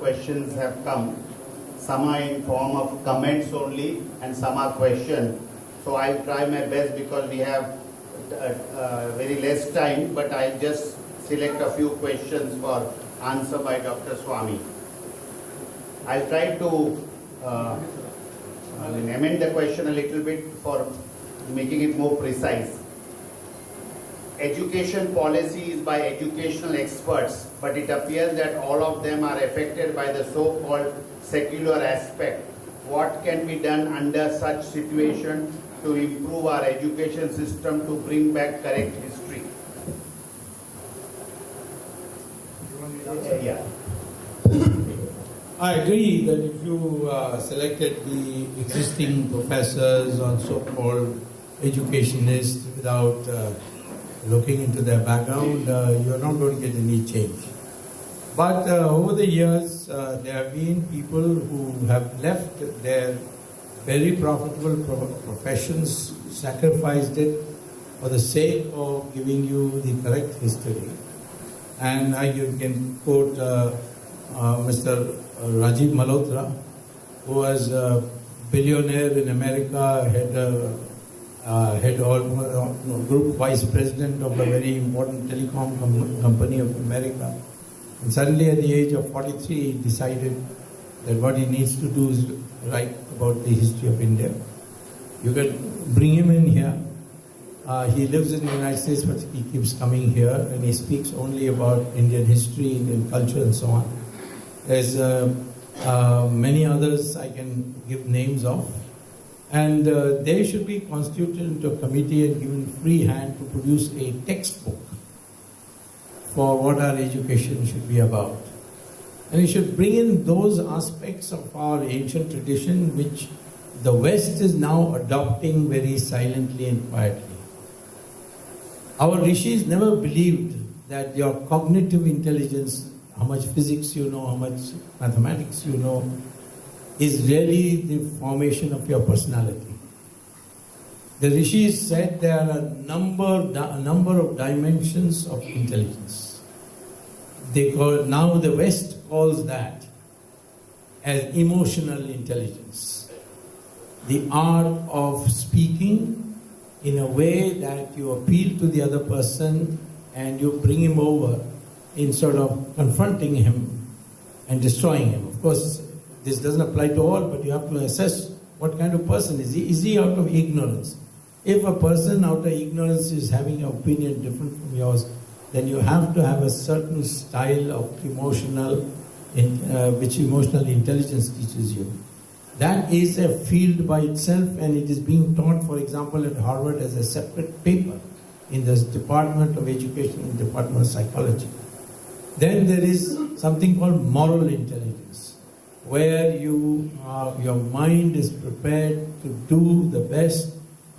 questions have come. Some are in form of comments only and some are questions. So I'll try my best because we have very less time, but I'll just select a few questions for answer by Dr. Swamy. I'll try to amend the question a little bit for making it more precise. Education policy is by educational experts, but it appears that all of them are affected by the so-called secular aspect. What can be done under such situation to improve our education system to bring back correct history? Yeah. I agree that if you selected the existing professors or so-called educationists without looking into their background, you are not going to get any change. But over the years, there have been people who have left their very profitable professions, sacrificed it for the sake of giving you the correct history. And you can quote Mr. Rajiv Malhotra, who was a billionaire in America, group vice president of a very important telecom company of America. And suddenly at the age of 43, he decided that what he needs to do is write about the history of India. You can bring him in here. He lives in the United States, but he keeps coming here and he speaks only about Indian history, Indian culture and so on. There's many others I can give names of. And they should be constituted into a committee and given free hand to produce a textbook for what our education should be about. And we should bring in those aspects of our ancient tradition which the West is now adopting very silently and quietly. Our rishis never believed that your cognitive intelligence, how much physics you know, how much mathematics you know, is really the formation of your personality. The rishis said there are a number of dimensions of intelligence. Now the West calls that as emotional intelligence. The art of speaking in a way that you appeal to the other person and you bring him over instead of confronting him and destroying him. Of course, this doesn't apply to all, but you have to assess what kind of person is he. Is he out of ignorance? If a person out of ignorance is having an opinion different from yours, then you have to have a certain style of which emotional intelligence teaches you. That is a field by itself, and it is being taught, for example, at Harvard as a separate paper in the Department of Education and Department of Psychology. Then there is something called moral intelligence, where your mind is prepared to do the best,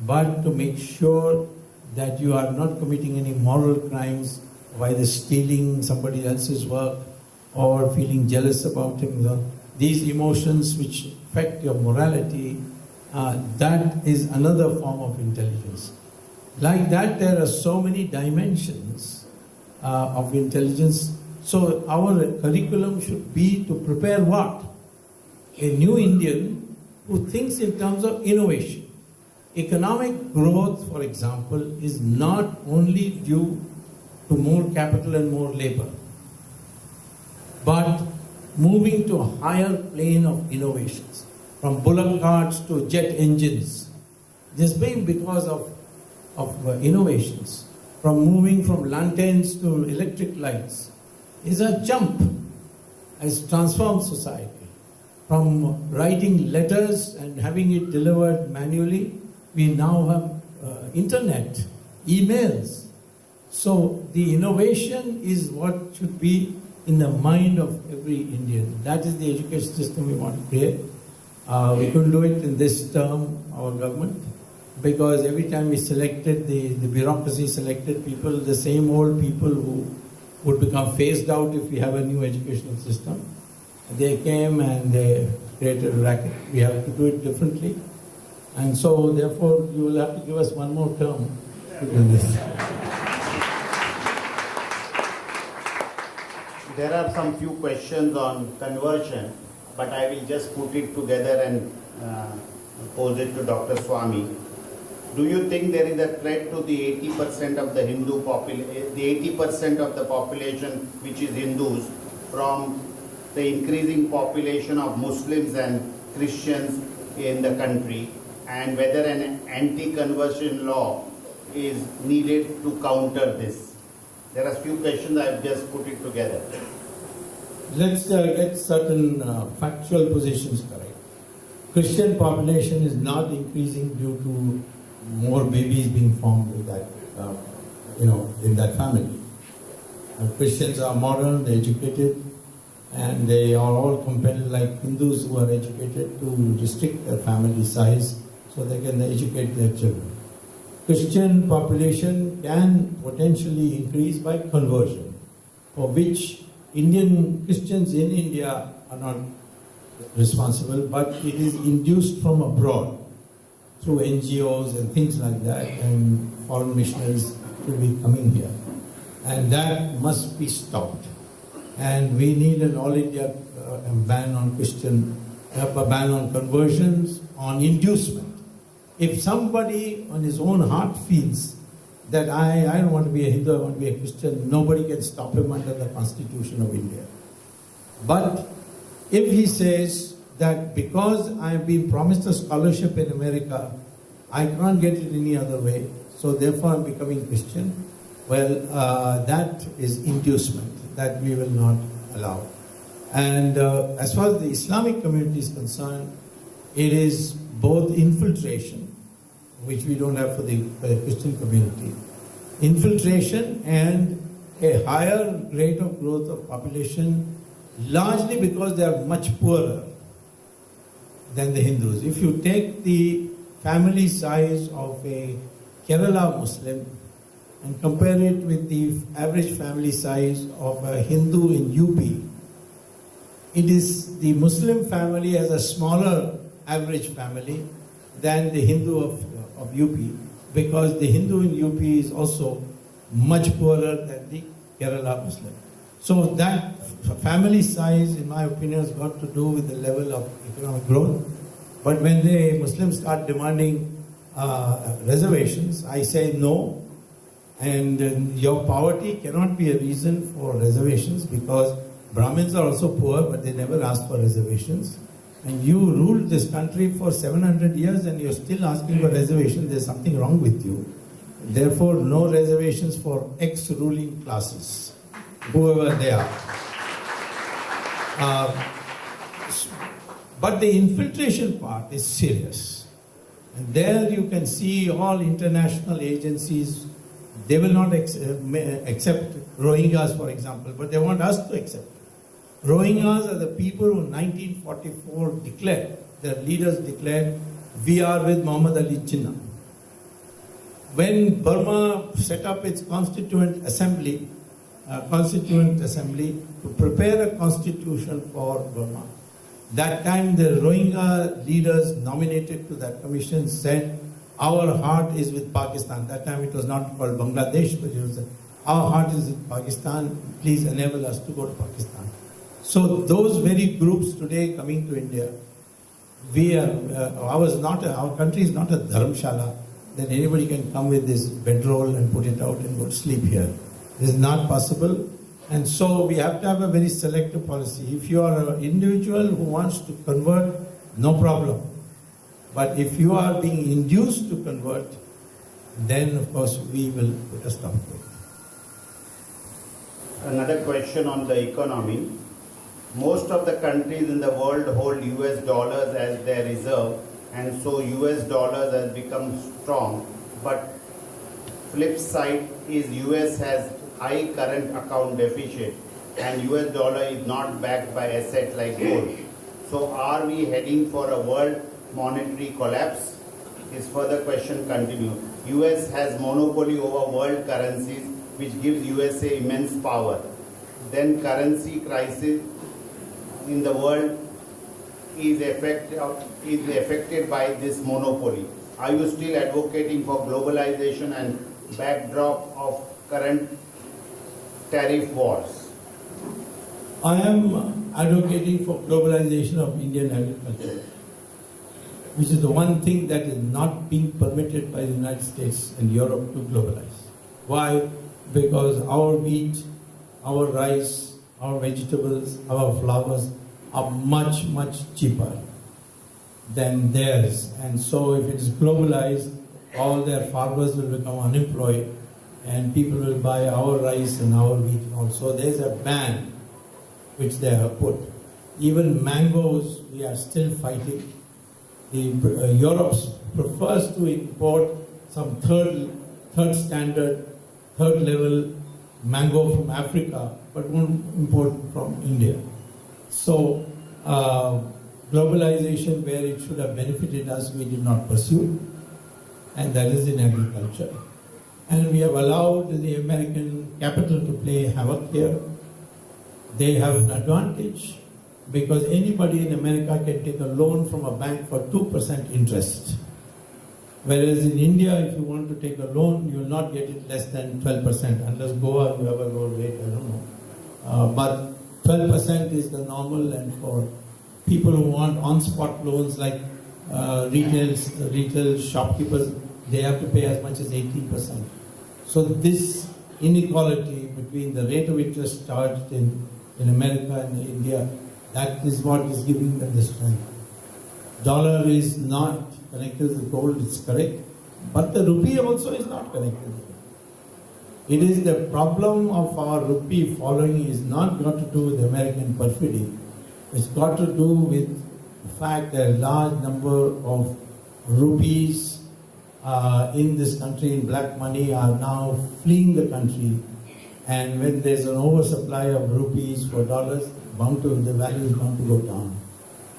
but to make sure that you are not committing any moral crimes of either stealing somebody else's work or feeling jealous about him. These emotions which affect your morality, that is another form of intelligence. Like that, there are so many dimensions of intelligence. So our curriculum should be to prepare what? A new Indian who thinks in terms of innovation. Economic growth, for example, is not only due to more capital and more labor, but moving to a higher plane of innovations, from bullock carts to jet engines. This being because of innovations, from moving from lanterns to electric lights, is a jump, has transformed society. From writing letters and having it delivered manually, we now have internet, emails. So the innovation is what should be in the mind of every Indian. That is the education system we want to create. We couldn't do it in this term, our government, because every time we selected, the bureaucracy selected people, the same old people who would become phased out if we have a new educational system. They came and they created a racket. We have to do it differently. And so, therefore, you will have to give us one more term to do this. There are some few questions on conversion, but I will just put it together and pose it to Dr. Swamy. Do you think there is a threat to the 80% of the Hindu population, the 80% of the population which is Hindus, from the increasing population of Muslims and Christians in the country, and whether an anti-conversion law is needed to counter this? There are few questions, I have just put it together. Let's get certain factual positions correct. Christian population is not increasing due to more babies being formed with that, in that family. Christians are modern, they're educated, and they are all compelled, like Hindus who are educated, to restrict their family size so they can educate their children. Christian population can potentially increase by conversion, for which Indian Christians in India are not responsible, but it is induced from abroad through NGOs and things like that, and foreign missionaries will be coming here. And that must be stopped. And we need an all India ban on ban on conversions, on inducement. If somebody on his own heart feels that I don't want to be a Hindu, I want to be a Christian, nobody can stop him under the Constitution of India. But if he says that because I have been promised a scholarship in America, I can't get it any other way, so therefore I'm becoming Christian, well, that is inducement that we will not allow. And as far as the Islamic community is concerned, it is both infiltration, which we don't have for the Christian community, infiltration and a higher rate of growth of population, largely because they are much poorer than the Hindus. If you take the family size of a Kerala Muslim and compare it with the average family size of a Hindu in UP, it is the Muslim family has a smaller average family than the Hindu of UP, because the Hindu in UP is also much poorer than the Kerala Muslim. So that family size, in my opinion, has got to do with the level of economic growth. But when the Muslims start demanding reservations, I say no. And your poverty cannot be a reason for reservations, because Brahmins are also poor, but they never ask for reservations. And you ruled this country for 700 years and you're still asking for reservations. There's something wrong with you. Therefore, no reservations for ex-ruling classes, whoever they are. But the infiltration part is serious. And there you can see all international agencies, they will not accept Rohingyas, for example, but they want us to accept. Rohingyas are the people who in 1944 declared, their leaders declared, we are with Muhammad Ali Jinnah. When Burma set up its constituent assembly to prepare a constitution for Burma, that time the Rohingya leaders nominated to that commission said, our heart is with Pakistan. That time it was not called Bangladesh, but it was, our heart is with Pakistan, please enable us to go to Pakistan. So those very groups today coming to India, our country is not a dharamshala, that anybody can come with this bedroll and put it out and go to sleep here. This is not possible. And so we have to have a very selective policy. If you are an individual who wants to convert, no problem. But if you are being induced to convert, then of course we will put a stop to it. Another question on the economy. Most of the countries in the world hold US dollars as their reserve, and so US dollars has become strong. But flip side is US has high current account deficit and US dollar is not backed by assets like gold. So are we heading for a world monetary collapse? His further question continues. US has monopoly over world currencies, which gives USA immense power. Then currency crisis in the world is affected by this monopoly. Are you still advocating for globalization and backdrop of current tariff wars? I am advocating for globalization of Indian agriculture, which is the one thing that is not being permitted by the United States and Europe to globalize. Why? Because our wheat, our rice, our vegetables, our flowers are much, much cheaper than theirs. And so if it is globalized, all their farmers will become unemployed and people will buy our rice and our wheat also. There's a ban which they have put. Even mangoes, we are still fighting. Europe prefers to import some third standard, third level mango from Africa, but won't import from India. So globalization, where it should have benefited us, we did not pursue, and that is in agriculture. And we have allowed the American capital to play havoc here. They have an advantage because anybody in America can take a loan from a bank for 2% interest. Whereas in India, if you want to take a loan, you will not get it less than 12%, unless Goa, you have a low rate, I don't know. But 12% is the normal, and for people who want on-spot loans like retail shopkeepers, they have to pay as much as 18%. So this inequality between the rate of interest charged in America and India, that is what is giving them the strength. Dollar is not connected with gold, it's correct, but the rupee also is not connected. It is the problem of our rupee following is not got to do with American perfidy. It's got to do with the fact that a large number of rupees in this country, in black money, are now fleeing the country. And when there's an oversupply of rupees for dollars, the value is bound to go down.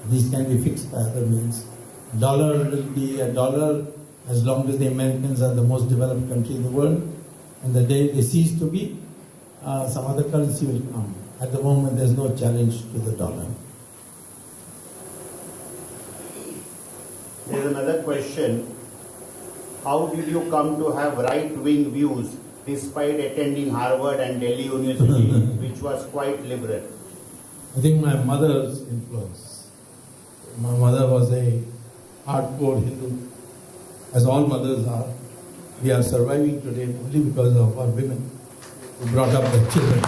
These can be fixed by other means. Dollar will be a dollar as long as the Americans are the most developed country in the world. And the day they cease to be, some other currency will come. At the moment, there's no challenge to the dollar. There's another question. How did you come to have right-wing views despite attending Harvard and Delhi University, which was quite liberal? I think my mother's influence. My mother was a hardcore Hindu, as all mothers are. We are surviving today only because of our women who brought up the children.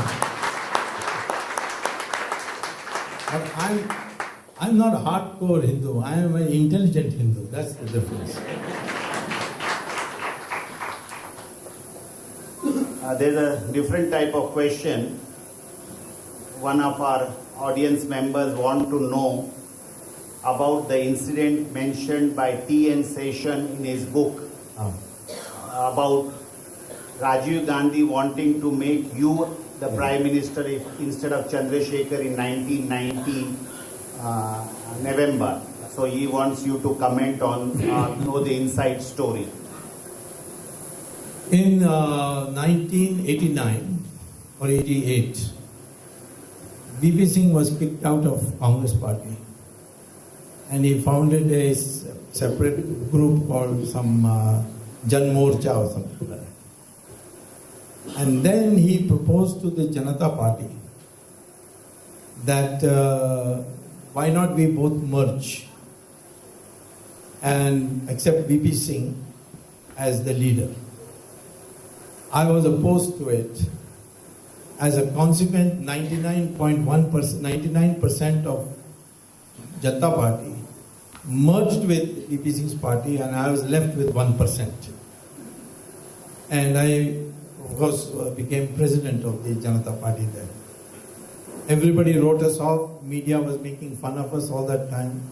But I'm not a hardcore Hindu. I am an intelligent Hindu. That's the difference. There's a different type of question. One of our audience members want to know about the incident mentioned by T.N. Seshan in his book about Rajiv Gandhi wanting to make you the Prime Minister instead of Chandrasekhar in 1990 November. So he wants you to comment on know the inside story. In 1989 or 88, VP Singh was kicked out of Congress party, and he founded a separate group called some Jan Morcha or something like that. And then he proposed to the Janata Party that why not we both merge and accept VP Singh as the leader. I was opposed to it. As a consequent, 99% of Janata Party merged with VP Singh's party, and I was left with 1%. And I, of course, became president of the Janata Party there. Everybody wrote us off. Media was making fun of us all that time.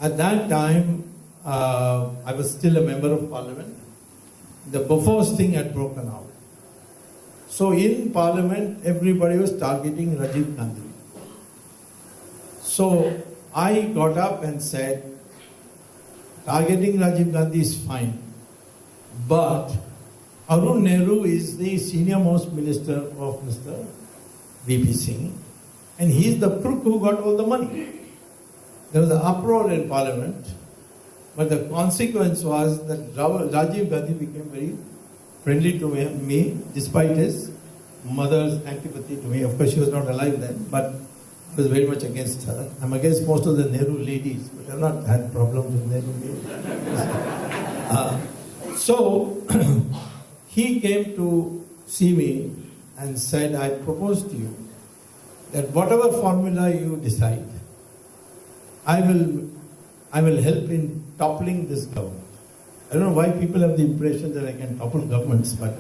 At that time, I was still a member of parliament. The Bofors thing had broken out. So in parliament, everybody was targeting Rajiv Gandhi. So I got up and said, targeting Rajiv Gandhi is fine, but Arun Nehru is the senior most minister of Mr. VP Singh, and he's the crook who got all the money. There was an uproar in parliament, but the consequence was that Rajiv Gandhi became very friendly to me despite his mother's antipathy to me. Of course, she was not alive then, but I was very much against her. I'm against most of the Nehru ladies, but I've not had problems with Nehru ladies. So, he came to see me and said, I propose to you that whatever formula you decide, I will help in toppling this government. I don't know why people have the impression that I can topple governments, but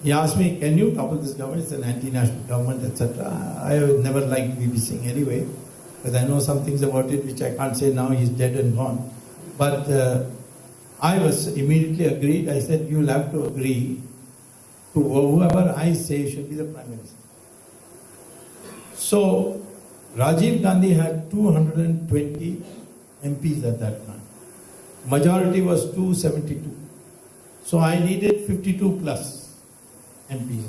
he asked me, can you topple this government? It's an anti-national government, etc. I have never liked BBC anyway, but I know some things about it which I can't say now. He's dead and gone. But I was immediately agreed. I said, you'll have to agree to whoever I say should be the Prime Minister. So, Rajiv Gandhi had 220 MPs at that time. Majority was 272. So I needed 52 plus MPs.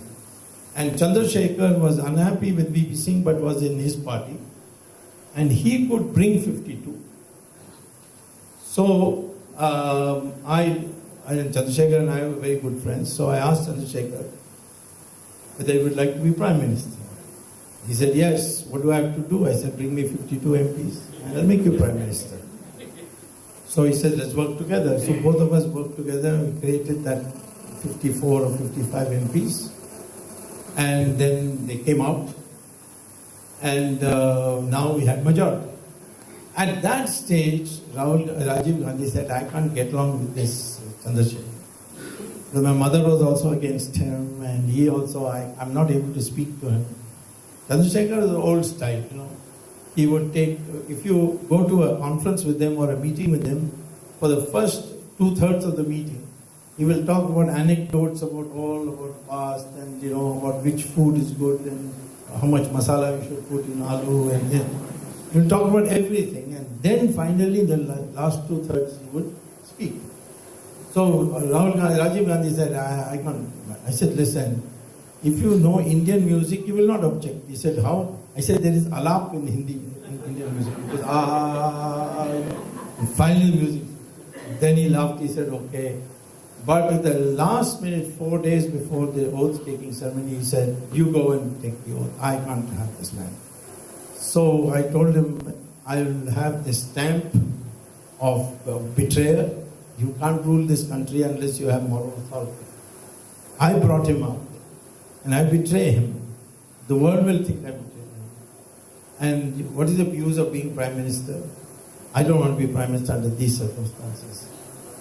And Chandrasekhar was unhappy with VP Singh but was in his party. And he could bring 52. So Chandrasekhar and I were very good friends. So I asked Chandrasekhar whether he would like to be Prime Minister. He said, yes, what do I have to do? I said, bring me 52 MPs and I'll make you Prime Minister. So he said, let's work together. So both of us worked together and we created that 54 or 55 MPs. And then they came out. And now we had majority. At that stage, Rajiv Gandhi said, I can't get along with this Chandrasekhar. So my mother was also against him, and he also, I'm not able to speak to him. Chandrasekhar is the old style, He would take, if you go to a conference with him or a meeting with him, for the first 2/3 of the meeting, he will talk about anecdotes about past and, about which food is good and how much masala you should put in aloo and he will talk about everything. And then finally, the last 2/3 he would speak. So Rajiv Gandhi said, I can't. I said, listen, if you know Indian music, you will not object. He said, how? I said, there is alap in Hindi, in Indian music. It was final music. Then he laughed, he said, okay. But at the last minute, 4 days before the oath-taking ceremony, he said, you go and take the oath. I can't have this land. So I told him, I will have the stamp of betrayer. You can't rule this country unless you have moral authority. I brought him out. And I betray him. The world will think I betray him. And what is the use of being Prime Minister? I don't want to be Prime Minister under these circumstances.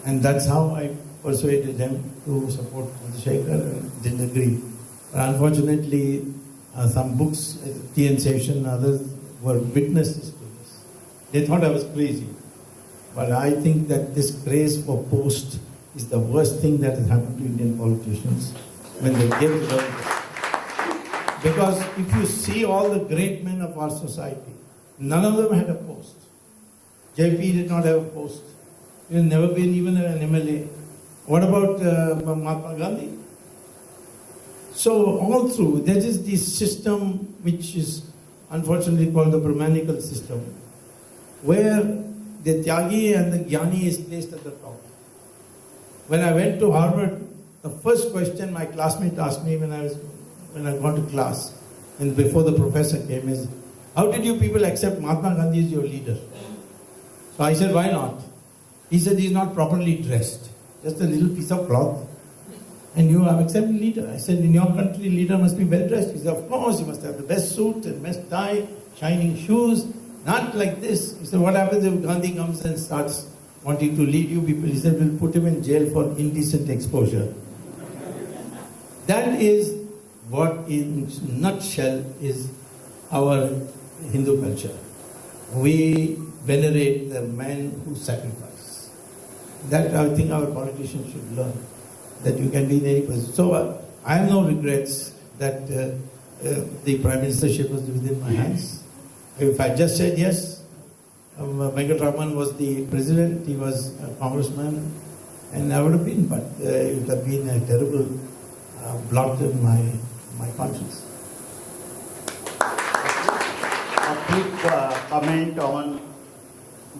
And that's how I persuaded him to support Chandrasekhar and didn't agree. But unfortunately, some books, T.N. Session and others, were witnesses to this. They thought I was crazy. But I think that this craze for post is the worst thing that has happened to Indian politicians when they get to the... Because if you see all the great men of our society, none of them had a post. JP did not have a post. He had never been even an MLA. What about Mahatma Gandhi? So all through, there is this system which is unfortunately called the Brahmanical system, where the Tyagi and the Jnani is placed at the top. When I went to Harvard, the first question my classmate asked me when I got to class, and before the professor came, is, how did you people accept Mahatma Gandhi as your leader? So I said, why not? He said, he's not properly dressed. Just a little piece of cloth. And you have accepted leader. I said, in your country, leader must be well dressed. He said, of course, you must have the best suit and best tie, shining shoes. Not like this. He said, what happens if Gandhi comes and starts wanting to lead you people? He said, we'll put him in jail for indecent exposure. That is what in nutshell is our Hindu culture. We venerate the men who sacrifice. That I think our politicians should learn, that you can be in any position. So I have no regrets that the Prime Ministership was within my hands. If I just said yes, Venkatraman was the president, he was a congressman, and I would have been, but it would have been a terrible blot in my conscience. A quick comment on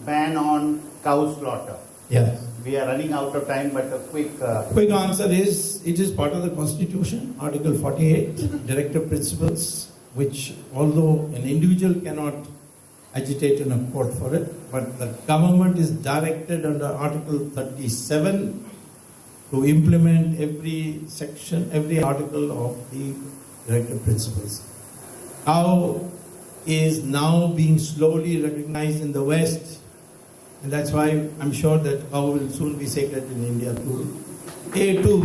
ban on cow slaughter. Yes. We are running out of time, but a quick... Quick answer is, it is part of the Constitution, Article 48, Directive Principles, which although an individual cannot agitate in a court for it, but the government is directed under Article 37 to implement every section, every article of the Directive Principles. How is now being slowly recognized in the West, and that's why I'm sure that cow will soon be sacred in India too. A2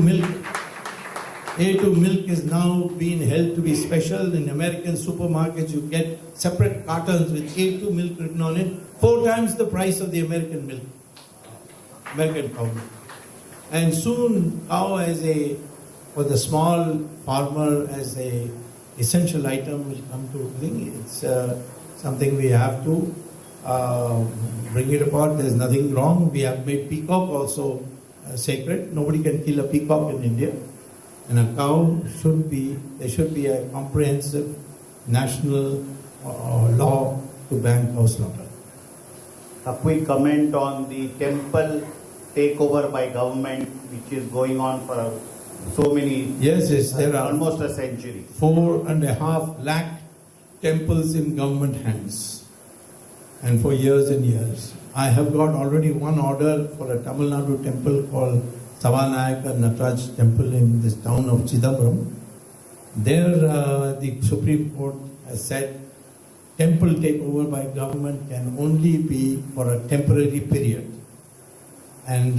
milk is now being held to be special. In American supermarkets, you get separate cartons with A2 milk written on it, 4 times the price of the American milk, American cow milk. And soon, cow for the small farmer, as a essential item will come to thing. It's something we have to bring it about. There's nothing wrong. We have made peacock also sacred. Nobody can kill a peacock in India. And a cow there should be a comprehensive national law to ban cow slaughter. A quick comment on the temple takeover by government, which is going on for so many... Yes, there are almost a century. 4.5 lakh temples in government hands, and for years and years. I have got already one order for a Tamil Nadu temple called Savanayaka Nataraj temple in this town of Chidambaram. There the Supreme Court has said temple takeover by government can only be for a temporary period. And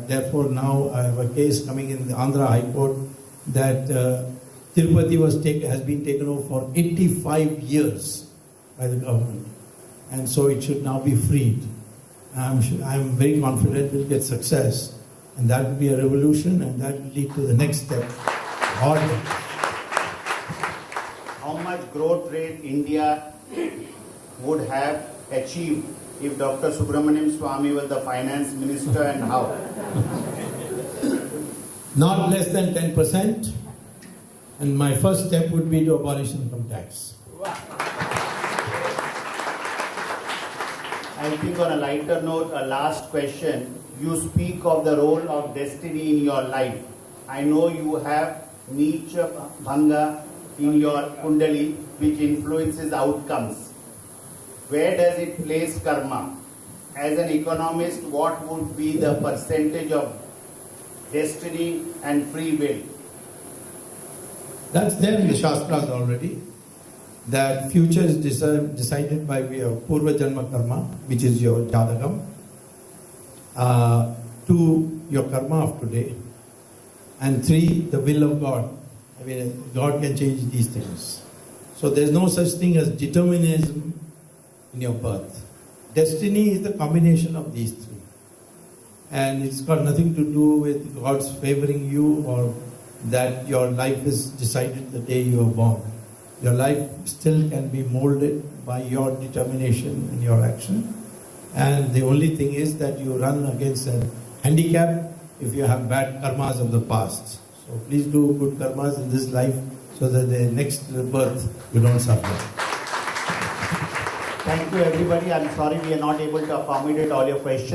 therefore now I have a case coming in the Andhra High Court that Tirupati has been taken over for 85 years by the government. And so it should now be freed. I'm very confident we'll get success. And that will be a revolution, and that will lead to the next step. Order. How much growth rate India would have achieved if Dr. Subramanian Swamy was the finance minister, and how? Not less than 10%. And my first step would be to abolish income tax. I think on a lighter note, a last question. You speak of the role of destiny in your life. I know you have Neecha Bhanga in your Kundali, which influences outcomes. Where does it place karma? As an economist, what would be the percentage of destiny and free will? That's there in the Shastras already. That future is decided by way of Purva Janma Karma, which is your Jadagam, to your karma of today. And 3, the will of God. I mean, God can change these things. So there's no such thing as determinism in your birth. Destiny is the combination of these 3. And it's got nothing to do with God's favoring you or that your life is decided the day you were born. Your life still can be molded by your determination and your action. And the only thing is that you run against a handicap if you have bad karmas of the past. So please do good karmas in this life so that the next birth you don't suffer. Thank you everybody. I'm sorry we are not able to accommodate all your questions.